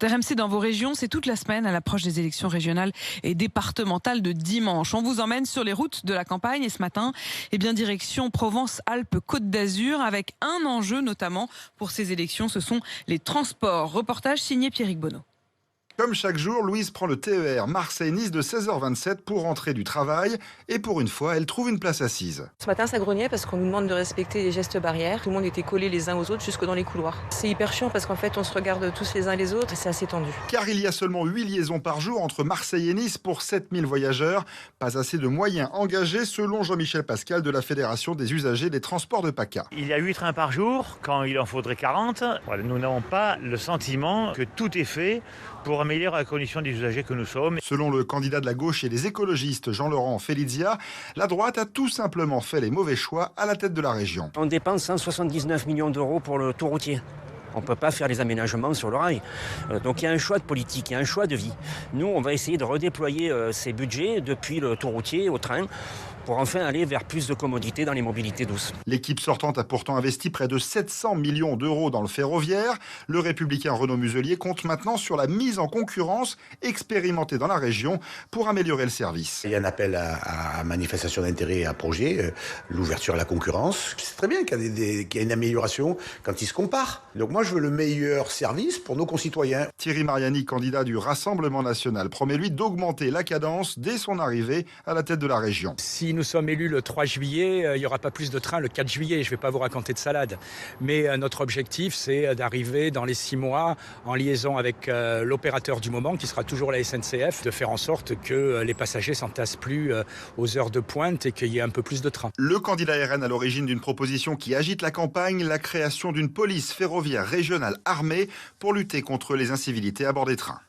RMC dans vos régions, c'est toute la semaine à l'approche des élections régionales et départementales de dimanche. On vous emmène sur les routes de la campagne et ce matin, direction Provence-Alpes-Côte d'Azur avec un enjeu notamment pour ces élections, ce sont les transports. Reportage signé Pierrick Bonneau. Comme chaque jour, Louise prend le TER Marseille-Nice de 16h27 pour rentrer du travail. Et pour une fois, elle trouve une place assise. Ce matin, ça grognait parce qu'on nous demande de respecter les gestes barrières. Tout le monde était collé les uns aux autres jusque dans les couloirs. C'est hyper chiant parce qu'en fait, on se regarde tous les uns les autres et c'est assez tendu. Car il y a seulement 8 liaisons par jour entre Marseille et Nice pour 7000 voyageurs. Pas assez de moyens engagés selon Jean-Michel Pascal de la Fédération des usagers des transports de PACA. Il y a 8 trains par jour quand il en faudrait 40. Voilà, nous n'avons pas le sentiment que tout est fait pour améliorer la condition des usagers que nous sommes. Selon le candidat de la gauche et les écologistes Jean-Laurent Felizia, la droite a tout simplement fait les mauvais choix à la tête de la région. On dépense 179 millions d'euros pour le tour routier. On ne peut pas faire les aménagements sur le rail. Donc il y a un choix de politique, il y a un choix de vie. Nous, on va essayer de redéployer ces budgets depuis le tour routier au train pour enfin aller vers plus de commodité dans les mobilités douces. L'équipe sortante a pourtant investi près de 700 millions d'euros dans le ferroviaire. Le républicain Renaud Muselier compte maintenant sur la mise en concurrence expérimentée dans la région pour améliorer le service. Il y a un appel à manifestation d'intérêt et à projet, l'ouverture à la concurrence. C'est très bien qu'il y ait une amélioration quand ils se comparent. Donc moi, je veux le meilleur service pour nos concitoyens. Thierry Mariani, candidat du Rassemblement national, promet lui d'augmenter la cadence dès son arrivée à la tête de la région. Si nous sommes élus le 3 juillet, il n'y aura pas plus de trains le 4 juillet. Je ne vais pas vous raconter de salade. Mais notre objectif, c'est d'arriver dans les 6 mois en liaison avec l'opérateur du moment, qui sera toujours la SNCF, de faire en sorte que les passagers s'entassent plus aux heures de pointe et qu'il y ait un peu plus de trains. Le candidat RN à l'origine d'une proposition qui agite la campagne, la création d'une police ferroviaire régionale armée pour lutter contre les incivilités à bord des trains.